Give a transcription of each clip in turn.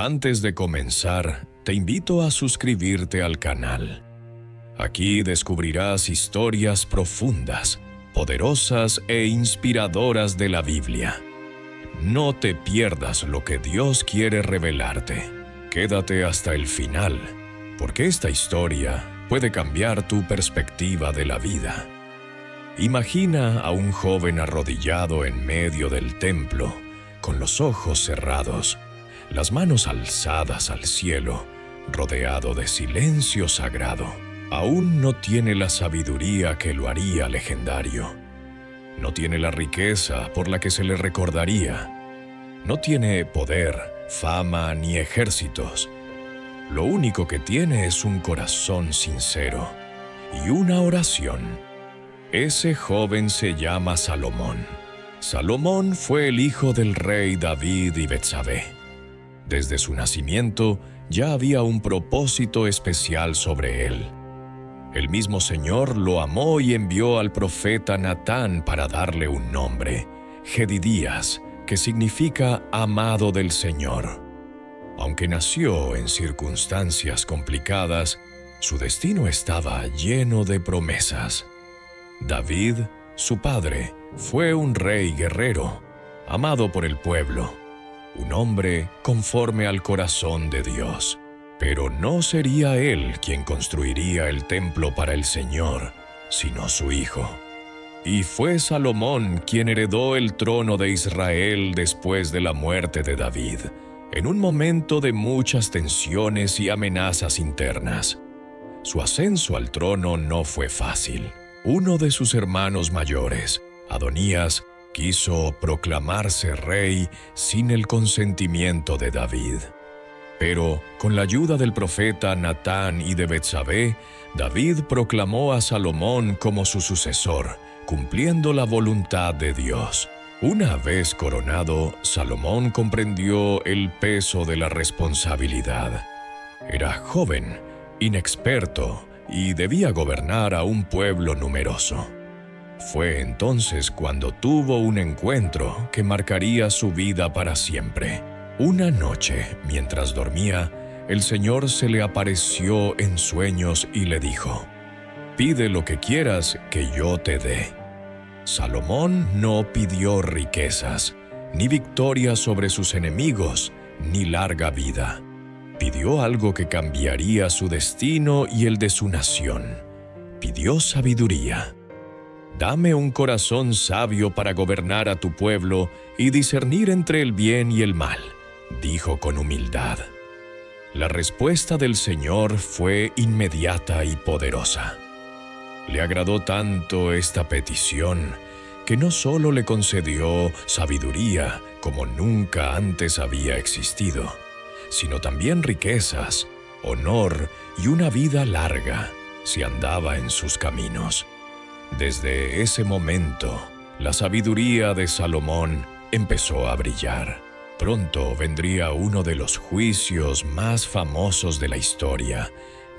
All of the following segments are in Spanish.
Antes de comenzar, te invito a suscribirte al canal. Aquí descubrirás historias profundas, poderosas e inspiradoras de la Biblia. No te pierdas lo que Dios quiere revelarte. Quédate hasta el final, porque esta historia puede cambiar tu perspectiva de la vida. Imagina a un joven arrodillado en medio del templo, con los ojos cerrados, las manos alzadas al cielo, rodeado de silencio sagrado. Aún no tiene la sabiduría que lo haría legendario. No tiene la riqueza por la que se le recordaría. No tiene poder, fama ni ejércitos. Lo único que tiene es un corazón sincero y una oración. Ese joven se llama Salomón. Salomón fue el hijo del rey David y Betsabé. Desde su nacimiento ya había un propósito especial sobre él. El mismo Señor lo amó y envió al profeta Natán para darle un nombre, Jedidías, que significa amado del Señor. Aunque nació en circunstancias complicadas, su destino estaba lleno de promesas. David, su padre, fue un rey guerrero, amado por el pueblo, un hombre conforme al corazón de Dios. Pero no sería él quien construiría el templo para el Señor, sino su hijo. Y fue Salomón quien heredó el trono de Israel después de la muerte de David, en un momento de muchas tensiones y amenazas internas. Su ascenso al trono no fue fácil. Uno de sus hermanos mayores, Adonías, quiso proclamarse rey sin el consentimiento de David. Pero, con la ayuda del profeta Natán y de Betsabé, David proclamó a Salomón como su sucesor, cumpliendo la voluntad de Dios. Una vez coronado, Salomón comprendió el peso de la responsabilidad. Era joven, inexperto, y debía gobernar a un pueblo numeroso. Fue entonces cuando tuvo un encuentro que marcaría su vida para siempre. Una noche, mientras dormía, el Señor se le apareció en sueños y le dijo: «Pide lo que quieras que yo te dé». Salomón no pidió riquezas, ni victoria sobre sus enemigos, ni larga vida. Pidió algo que cambiaría su destino y el de su nación. Pidió sabiduría. «Dame un corazón sabio para gobernar a tu pueblo y discernir entre el bien y el mal», dijo con humildad. La respuesta del Señor fue inmediata y poderosa. Le agradó tanto esta petición que no solo le concedió sabiduría como nunca antes había existido, sino también riquezas, honor y una vida larga si andaba en sus caminos. Desde ese momento, la sabiduría de Salomón empezó a brillar. Pronto vendría uno de los juicios más famosos de la historia,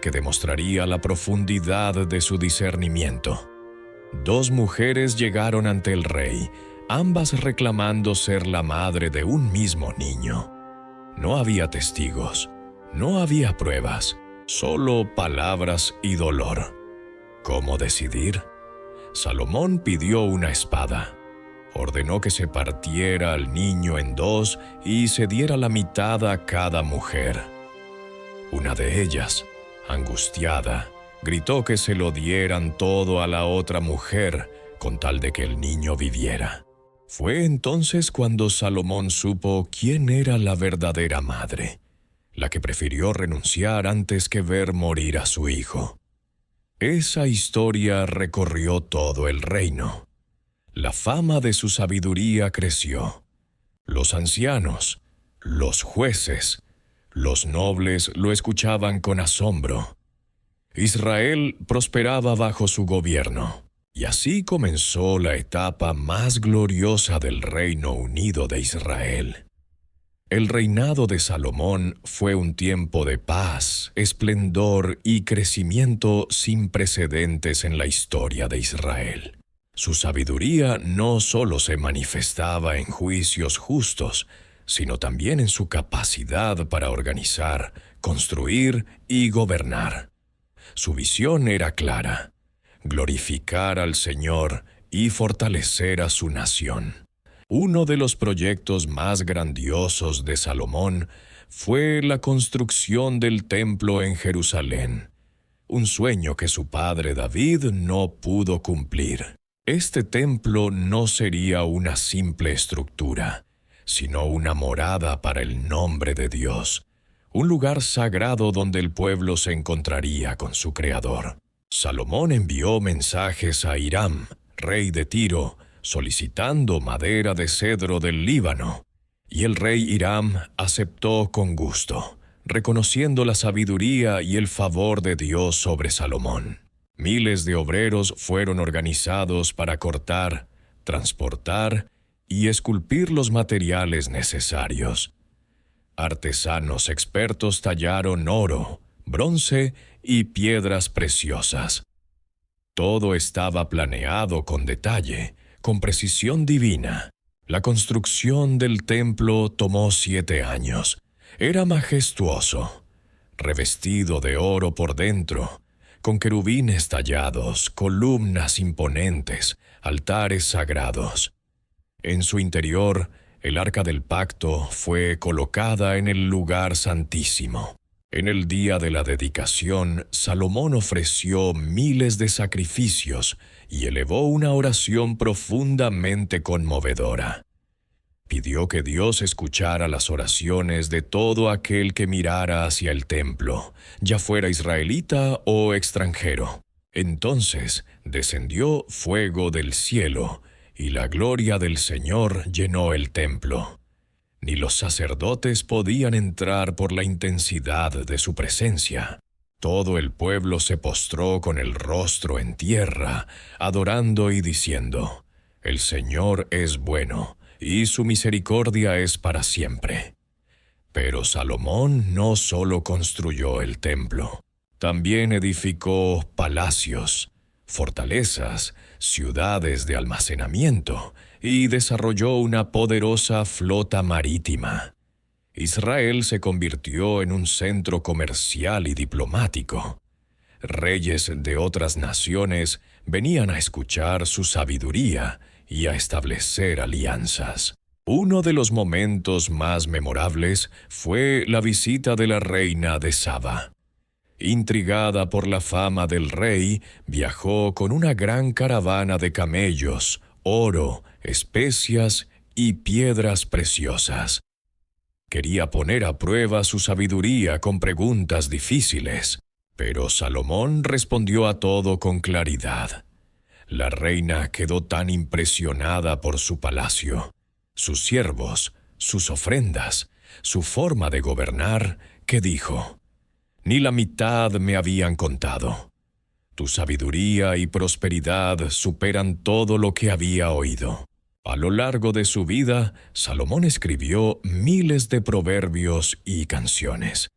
que demostraría la profundidad de su discernimiento. Dos mujeres llegaron ante el rey, ambas reclamando ser la madre de un mismo niño. No había testigos, no había pruebas, solo palabras y dolor. ¿Cómo decidir? Salomón pidió una espada. Ordenó que se partiera al niño en dos y se diera la mitad a cada mujer. Una de ellas, angustiada, gritó que se lo dieran todo a la otra mujer con tal de que el niño viviera. Fue entonces cuando Salomón supo quién era la verdadera madre, la que prefirió renunciar antes que ver morir a su hijo. Esa historia recorrió todo el reino. La fama de su sabiduría creció. Los ancianos, los jueces, los nobles lo escuchaban con asombro. Israel prosperaba bajo su gobierno, y así comenzó la etapa más gloriosa del Reino Unido de Israel. El reinado de Salomón fue un tiempo de paz, esplendor y crecimiento sin precedentes en la historia de Israel. Su sabiduría no solo se manifestaba en juicios justos, sino también en su capacidad para organizar, construir y gobernar. Su visión era clara: glorificar al Señor y fortalecer a su nación. Uno de los proyectos más grandiosos de Salomón fue la construcción del templo en Jerusalén, un sueño que su padre David no pudo cumplir. Este templo no sería una simple estructura, sino una morada para el nombre de Dios, un lugar sagrado donde el pueblo se encontraría con su Creador. Salomón envió mensajes a Hiram, rey de Tiro, solicitando madera de cedro del Líbano, y el rey Hiram aceptó con gusto, reconociendo la sabiduría y el favor de Dios sobre Salomón. Miles de obreros fueron organizados para cortar, transportar y esculpir los materiales necesarios. Artesanos expertos tallaron oro, bronce y piedras preciosas. Todo estaba planeado con detalle, con precisión divina. La construcción del templo tomó 7 años. Era majestuoso, revestido de oro por dentro, con querubines tallados, columnas imponentes, altares sagrados. En su interior, el arca del pacto fue colocada en el lugar santísimo. En el día de la dedicación, Salomón ofreció miles de sacrificios y elevó una oración profundamente conmovedora. Pidió que Dios escuchara las oraciones de todo aquel que mirara hacia el templo, ya fuera israelita o extranjero. Entonces descendió fuego del cielo, y la gloria del Señor llenó el templo. Ni los sacerdotes podían entrar por la intensidad de su presencia. Todo el pueblo se postró con el rostro en tierra, adorando y diciendo: «El Señor es bueno, y su misericordia es para siempre». Pero Salomón no solo construyó el templo, también edificó palacios, fortalezas, ciudades de almacenamiento, y desarrolló una poderosa flota marítima. Israel se convirtió en un centro comercial y diplomático. Reyes de otras naciones venían a escuchar su sabiduría y a establecer alianzas. Uno de los momentos más memorables fue la visita de la reina de Saba. Intrigada por la fama del rey, viajó con una gran caravana de camellos, oro, especias y piedras preciosas. Quería poner a prueba su sabiduría con preguntas difíciles, pero Salomón respondió a todo con claridad. La reina quedó tan impresionada por su palacio, sus siervos, sus ofrendas, su forma de gobernar, que dijo: «Ni la mitad me habían contado. Tu sabiduría y prosperidad superan todo lo que había oído». A lo largo de su vida, Salomón escribió miles de proverbios y canciones.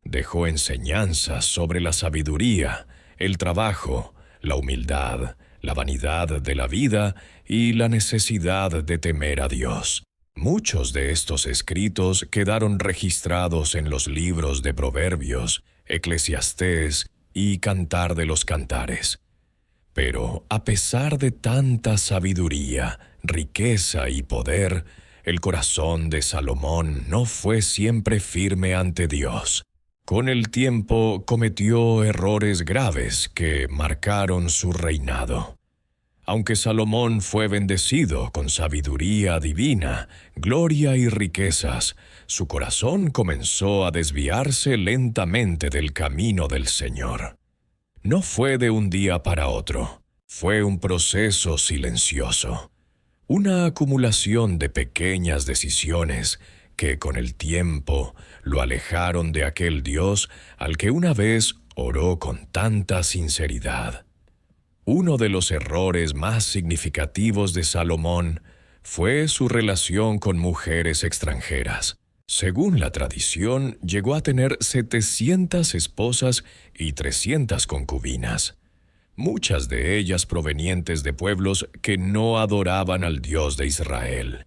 Dejó enseñanzas sobre la sabiduría, el trabajo, la humildad, la vanidad de la vida y la necesidad de temer a Dios. Muchos de estos escritos quedaron registrados en los libros de Proverbios, Eclesiastés y Cantar de los Cantares. Pero, a pesar de tanta sabiduría, riqueza y poder, el corazón de Salomón no fue siempre firme ante Dios. Con el tiempo cometió errores graves que marcaron su reinado. Aunque Salomón fue bendecido con sabiduría divina, gloria y riquezas, su corazón comenzó a desviarse lentamente del camino del Señor. No fue de un día para otro, fue un proceso silencioso, una acumulación de pequeñas decisiones que con el tiempo lo alejaron de aquel Dios al que una vez oró con tanta sinceridad. Uno de los errores más significativos de Salomón fue su relación con mujeres extranjeras. Según la tradición, llegó a tener 700 esposas y 300 concubinas, muchas de ellas provenientes de pueblos que no adoraban al Dios de Israel.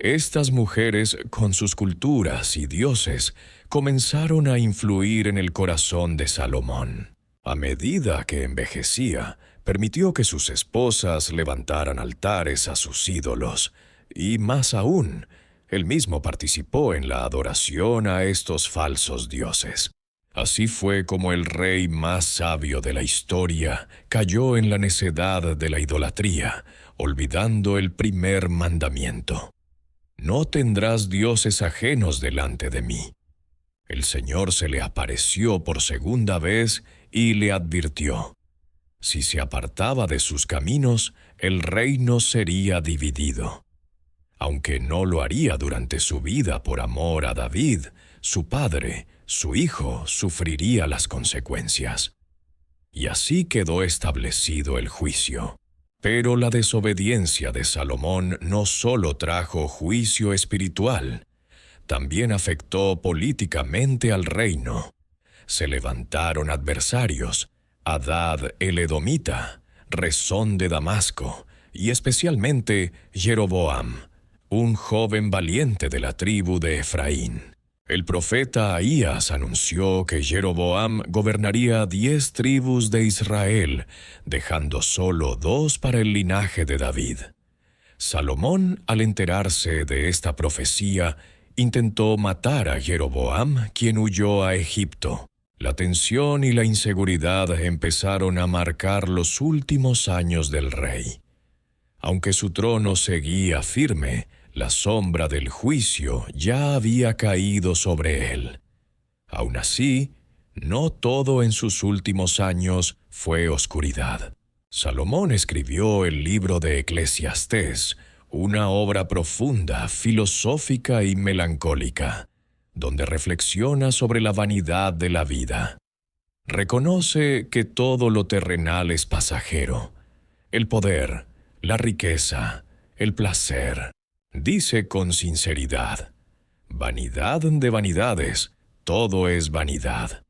Estas mujeres, con sus culturas y dioses, comenzaron a influir en el corazón de Salomón. A medida que envejecía, permitió que sus esposas levantaran altares a sus ídolos, y más aún, él mismo participó en la adoración a estos falsos dioses. Así fue como el rey más sabio de la historia cayó en la necedad de la idolatría, olvidando el primer mandamiento. No tendrás dioses ajenos delante de mí. El Señor se le apareció por segunda vez y le advirtió: si se apartaba de sus caminos, el reino sería dividido. Aunque no lo haría durante su vida por amor a David, su padre, su hijo sufriría las consecuencias. Y así quedó establecido el juicio. Pero la desobediencia de Salomón no solo trajo juicio espiritual, también afectó políticamente al reino. Se levantaron adversarios: Hadad el Edomita, Rezón de Damasco, y especialmente Jeroboam, un joven valiente de la tribu de Efraín. El profeta Ahías anunció que Jeroboam gobernaría 10 tribus de Israel, dejando solo 2 para el linaje de David. Salomón, al enterarse de esta profecía, intentó matar a Jeroboam, quien huyó a Egipto. La tensión y la inseguridad empezaron a marcar los últimos años del rey. Aunque su trono seguía firme, la sombra del juicio ya había caído sobre él. Aun así, no todo en sus últimos años fue oscuridad. Salomón escribió el libro de Eclesiastés, una obra profunda, filosófica y melancólica, donde reflexiona sobre la vanidad de la vida. Reconoce que todo lo terrenal es pasajero: el poder, la riqueza, el placer. Dice con sinceridad: vanidad de vanidades, todo es vanidad.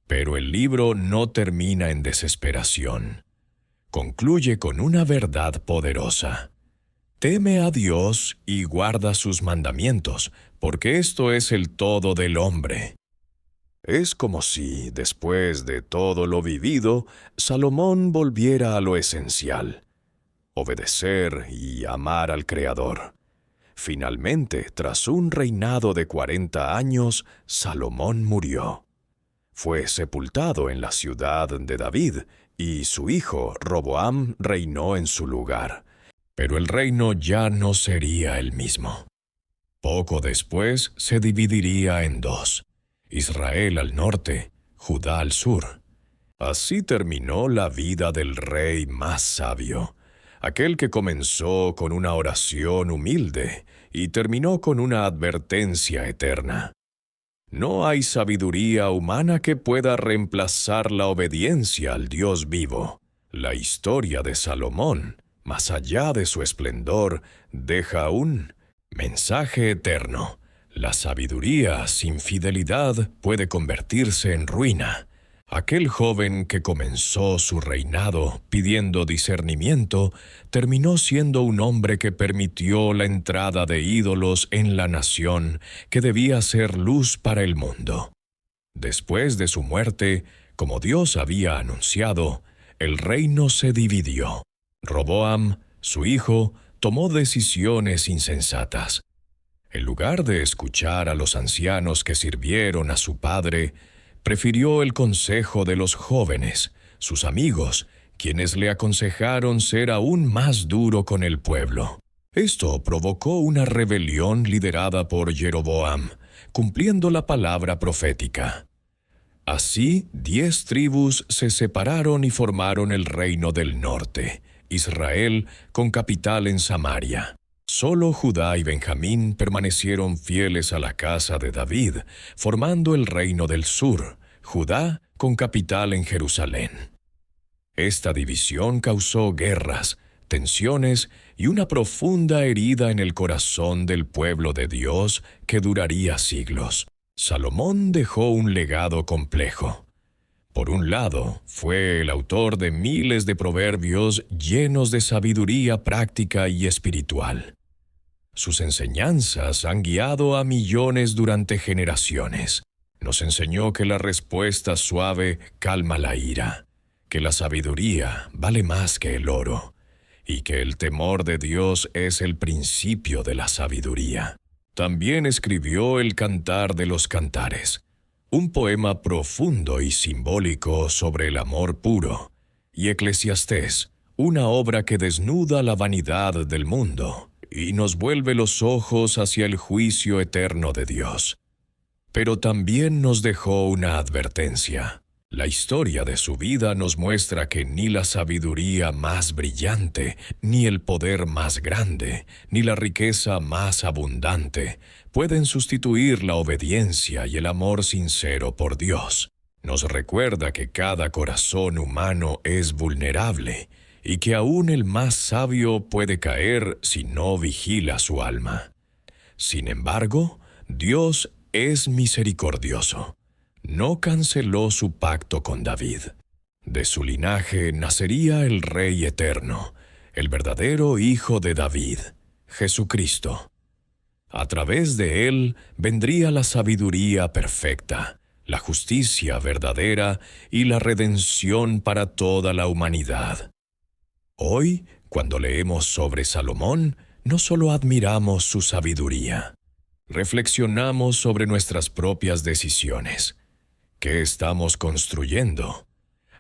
Pero el libro no termina en desesperación. Concluye con una verdad poderosa: teme a Dios y guarda sus mandamientos, porque esto es el todo del hombre. Es como si, después de todo lo vivido, Salomón volviera a lo esencial: obedecer y amar al Creador. Finalmente, tras un reinado de 40 años, Salomón murió. Fue sepultado en la ciudad de David, y su hijo Roboam reinó en su lugar. Pero el reino ya no sería el mismo. Poco después se dividiría en 2: Israel al norte, Judá al sur. Así terminó la vida del rey más sabio, aquel que comenzó con una oración humilde y terminó con una advertencia eterna. No hay sabiduría humana que pueda reemplazar la obediencia al Dios vivo. La historia de Salomón, más allá de su esplendor, deja un mensaje eterno. La sabiduría sin fidelidad puede convertirse en ruina. Aquel joven que comenzó su reinado pidiendo discernimiento, terminó siendo un hombre que permitió la entrada de ídolos en la nación que debía ser luz para el mundo. Después de su muerte, como Dios había anunciado, el reino se dividió. Roboam, su hijo, tomó decisiones insensatas. En lugar de escuchar a los ancianos que sirvieron a su padre, prefirió el consejo de los jóvenes, sus amigos, quienes le aconsejaron ser aún más duro con el pueblo. Esto provocó una rebelión liderada por Jeroboam, cumpliendo la palabra profética. Así, 10 tribus se separaron y formaron el reino del norte, Israel, con capital en Samaria. Solo Judá y Benjamín permanecieron fieles a la casa de David, formando el reino del sur, Judá con capital en Jerusalén. Esta división causó guerras, tensiones y una profunda herida en el corazón del pueblo de Dios que duraría siglos. Salomón dejó un legado complejo. Por un lado, fue el autor de miles de proverbios llenos de sabiduría práctica y espiritual. Sus enseñanzas han guiado a millones durante generaciones. Nos enseñó que la respuesta suave calma la ira, que la sabiduría vale más que el oro, y que el temor de Dios es el principio de la sabiduría. También escribió el Cantar de los Cantares, un poema profundo y simbólico sobre el amor puro, y Eclesiastés, una obra que desnuda la vanidad del mundo y nos vuelve los ojos hacia el juicio eterno de Dios. Pero también nos dejó una advertencia. La historia de su vida nos muestra que ni la sabiduría más brillante, ni el poder más grande, ni la riqueza más abundante pueden sustituir la obediencia y el amor sincero por Dios. Nos recuerda que cada corazón humano es vulnerable y que aún el más sabio puede caer si no vigila su alma. Sin embargo, Dios es misericordioso. No canceló su pacto con David. De su linaje nacería el Rey eterno, el verdadero Hijo de David, Jesucristo. A través de él vendría la sabiduría perfecta, la justicia verdadera y la redención para toda la humanidad. Hoy, cuando leemos sobre Salomón, no solo admiramos su sabiduría, reflexionamos sobre nuestras propias decisiones. ¿Qué estamos construyendo?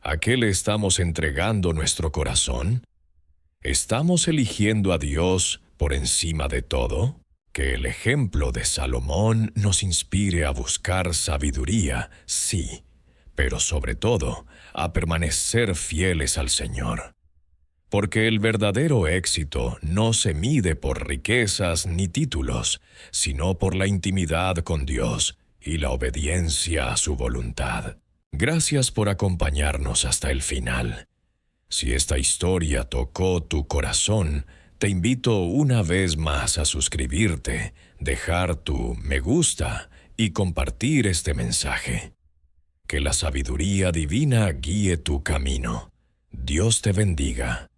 ¿A qué le estamos entregando nuestro corazón? ¿Estamos eligiendo a Dios por encima de todo? Que el ejemplo de Salomón nos inspire a buscar sabiduría, sí, pero sobre todo, a permanecer fieles al Señor. Porque el verdadero éxito no se mide por riquezas ni títulos, sino por la intimidad con Dios y la obediencia a su voluntad. Gracias por acompañarnos hasta el final. Si esta historia tocó tu corazón, te invito una vez más a suscribirte, dejar tu me gusta y compartir este mensaje. Que la sabiduría divina guíe tu camino. Dios te bendiga.